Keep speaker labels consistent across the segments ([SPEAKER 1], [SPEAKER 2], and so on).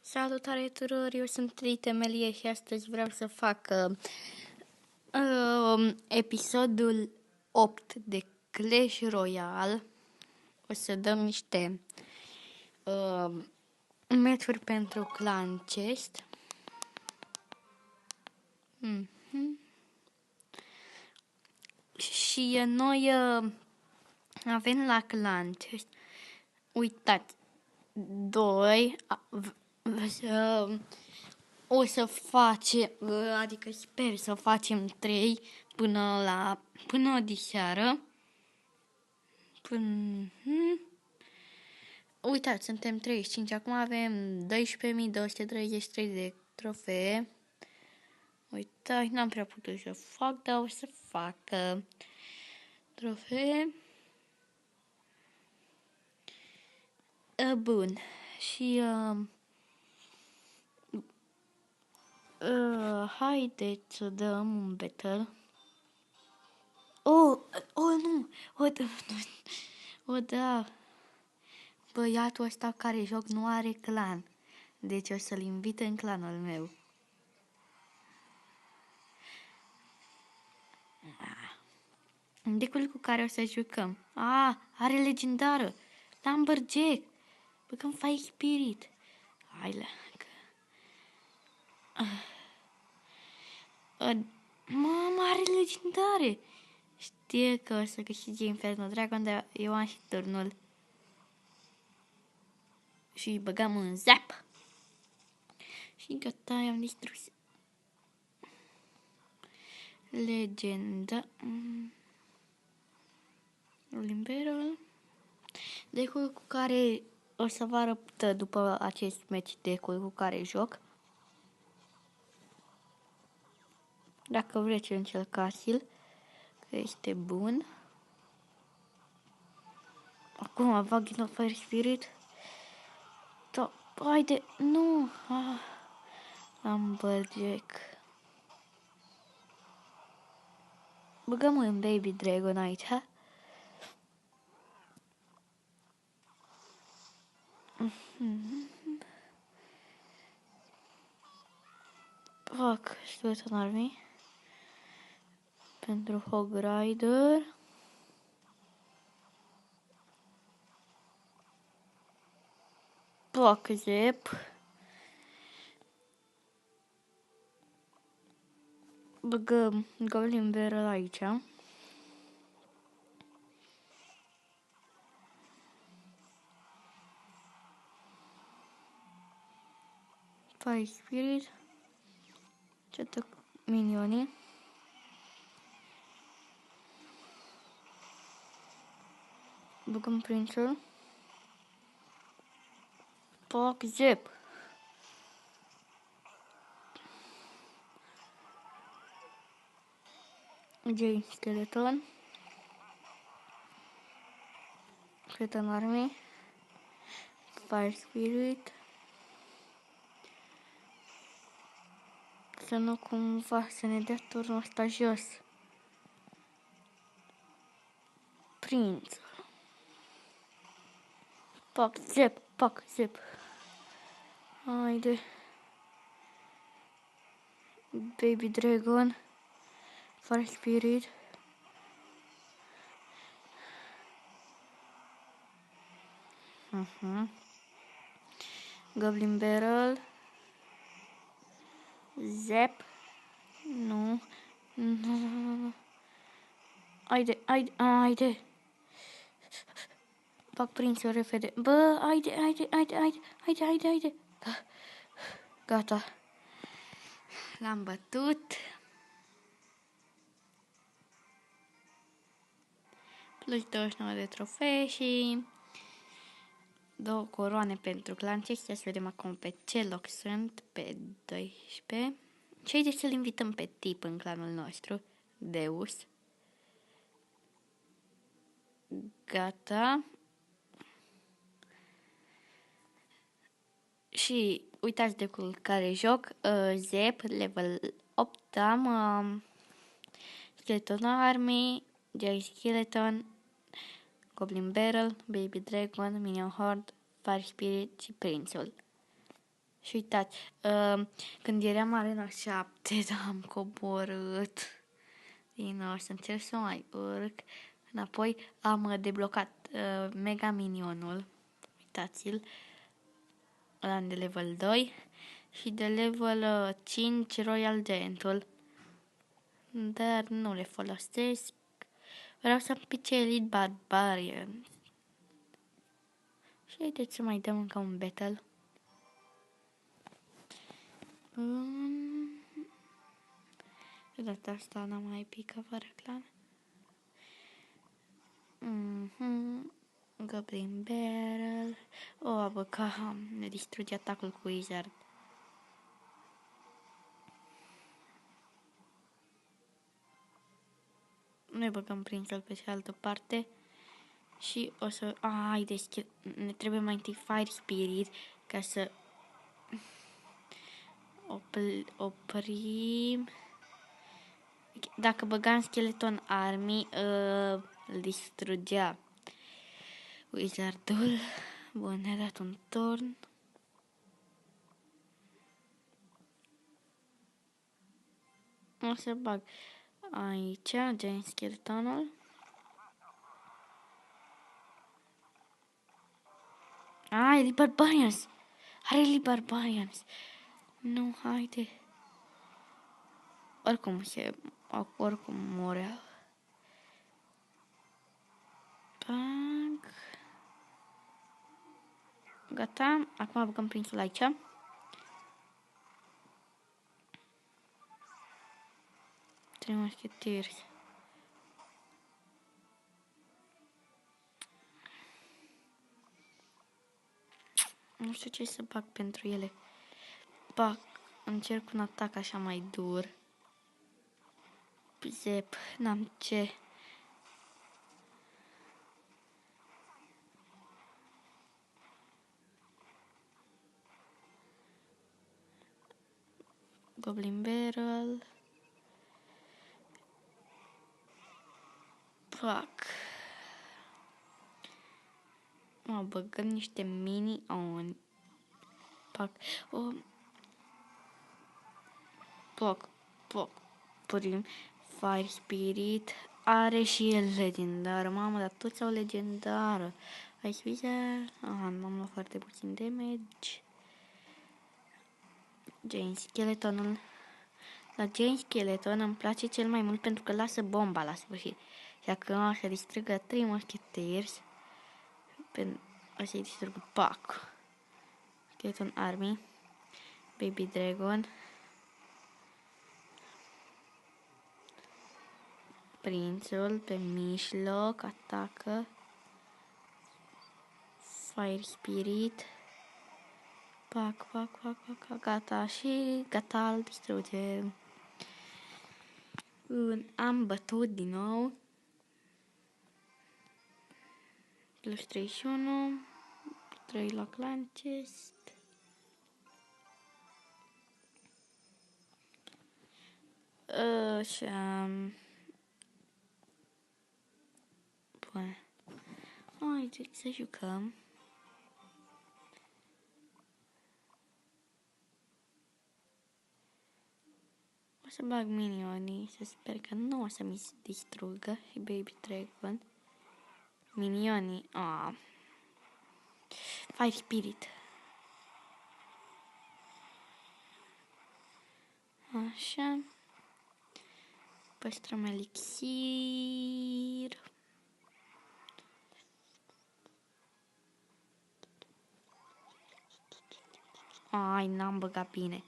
[SPEAKER 1] Salutare tuturor, eu sunt Tritemelie și astăzi vreau să fac episodul 8 de Clash Royale. O să dăm niște meciuri pentru clan chest. Și noi avem la clan chest, uitați, 2 o să facem, adică sper să facem 3 până diseară. Uitați, suntem 35, acum avem 12.233 de trofee. Uitați, n-am prea putut să fac, dar o să fac trofee. Bun, și haideți să dăm un battle. Nu, da, băiatul ăsta care joc nu are clan, deci o să-l invit în clanul meu. Decul cu care o să jucăm. Are legendară, Lumberjack, băgăm Fire Spirit. Hai la... Mamă, are legendare. Știe că o să câștige Inferno Dragon, dar eu am și turnul. Și băgăm un zap. Și gata, i-am distrus. Legenda. Limberul. Decul cu care o să vă arăt după acest meci decul cu care joc. Dacă vreți, încercați-l, că este bun. Acum bag în Fire Spirit. Da, haide, nu! Lumberjack. Băgăm un Baby Dragon aici, ha? Fac Skeleton Army pentru Hog Rider. Fac Zep. Băgăm Goblin Barrel aici. Fire Spirit. Cetă minionii. Băgăm Prințul. Fac Zep. J Skeleton. Skeleton Army. Fire Spirit. Să nu cumva să ne dea turnul ăsta jos. Prinț. Pac, zep. Haide. Baby Dragon. Fire Spirit. Goblin Barrel. Zep. Nu. Haide. Fac prințul repede. Bă, haide. Gata. L-am bătut. Plus 29 de trofee și 2 coroane pentru clan chest. Să vedem acum pe ce loc sunt. Pe 12. Și haideți să-l invităm pe tip în clanul nostru. Deus. Gata. Și uitați de cu care joc. Zep, level 8 am. Skeleton Army, J Skeleton, Goblin Barrel, Baby Dragon, Minion Horde, Fire Spirit și Prințul. Și uitați, când eram arena 7, am coborât din nou să încerc să mai urc. Înapoi am deblocat Mega Minionul. Uitați-l. Ăla de level 2. Și de level 5 Royal Giantul. Dar nu le folosesc. Vreau să pice Elite Barbarian. Și haideți să mai dăm încă un battle. De data asta n-am mai picat fără clan. Goblin Barrel. Bă, că ne distruge atacul cu Wizard. Noi băgăm prințul pe cealaltă parte. Și o să... ne trebuie mai întâi Fire Spirit ca să oprim. Dacă băgam Skeleton Army, îl distrugea Wizardul. Bun, ne-a dat un turn. O să bag aici Giant Skeletonul. Elite Barbarians! Are Elite Barbarians! Nu, haide. Oricum morea. Bang. Gata, acum băgăm prințul aici. Trei musketieri. Nu știu ce să bag pentru ele. Încerc un atac așa mai dur. Zep, n-am ce. Goblin Barrel. Băgăm niște mini-oni. Prim. Fire Spirit. Are și el legendar. Mamă, dar toți au legendară. Hai să m-am luat foarte puțin damage. Giant Skeletonul. La Giant Skeleton îmi place cel mai mult pentru că lasă bomba la sfârșit. Și acum o să distrugă 3 musketieri. O să-i distrugă Skeleton Army. Baby Dragon. Prințul pe mijloc atacă. Fire Spirit. Gata și gata, îl distruge. Am bătut din nou. Plus 31. 3 la clan chest. Așa. Bun. Haideți să jucăm. O să bag minionii, să sper că nu o să mi se distrugă și Baby Dragon. Minionii, Fire Spirit. Așa. Păstrăm elixir. N-am băgat bine.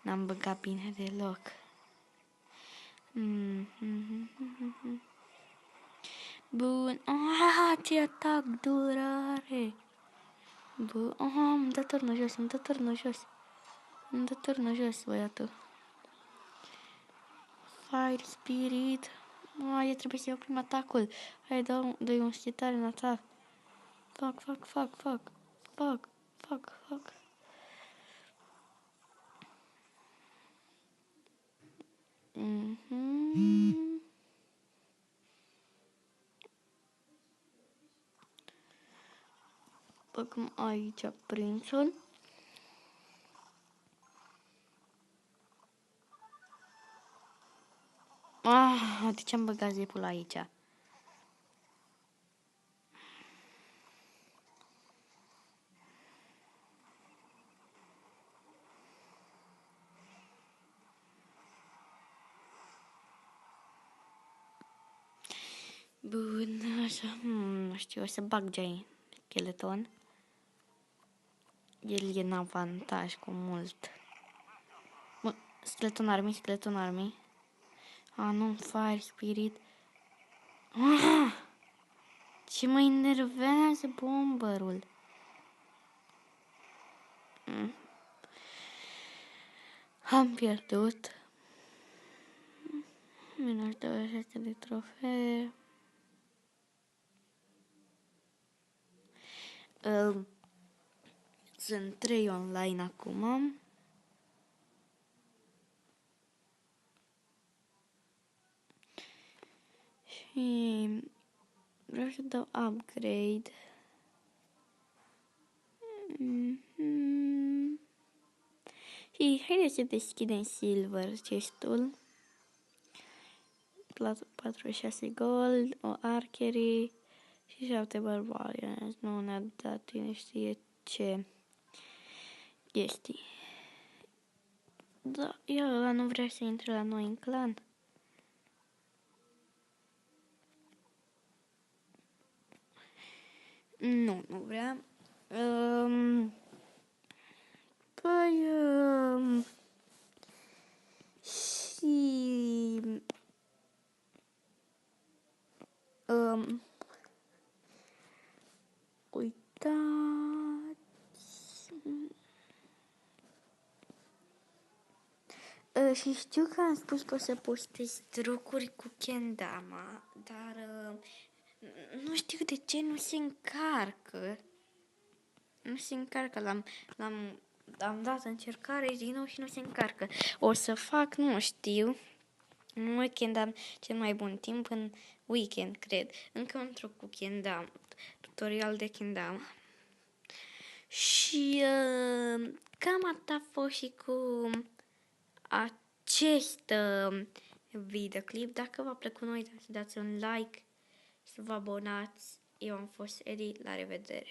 [SPEAKER 1] N-am băgat bine deloc. Bun. Ce atac dur are. Bun. Îmi dă turnul jos, îmi dă turnul jos. Îmi dă turnul jos, băiatul. Fire Spirit. Trebuie să iau prim atacul. Hai, dă-i un schitare în atac. Fuck. Băgăm aici prințul. De ce am băgat zipul aici? Bun, așa, nu știu, o să bag Jay Skeleton. El e în avantaj cu mult. Bă, Skeleton Army. Nu, Fire Spirit. Ce mă enervează bomberul. Am pierdut. Minus 27 de trofee. Sunt 3 online acum. Și vreau să dau upgrade. Și haideți să deschidem silver chestul. 46 gold, o archery și 7 barbarians. Nu ne-a dat cine știe ce chestii. Da, ăla nu vrea să intre la noi în clan. Nu vrea. Păi... și... uitați... și știu că am spus că o să postez trucuri cu Kendama, dar nu știu de ce nu se încarcă. Nu se încarcă, am dat încercare din nou și nu se încarcă. O să fac, nu știu, în weekend am cel mai bun timp, în weekend, cred. Încă un truc cu Kendama, tutorial de Kendama. Și cam atât a fost și cu acest videoclip. Dacă v-a plăcut, nu uitați să dați un like, să vă abonați. Eu am fost Edi, la revedere!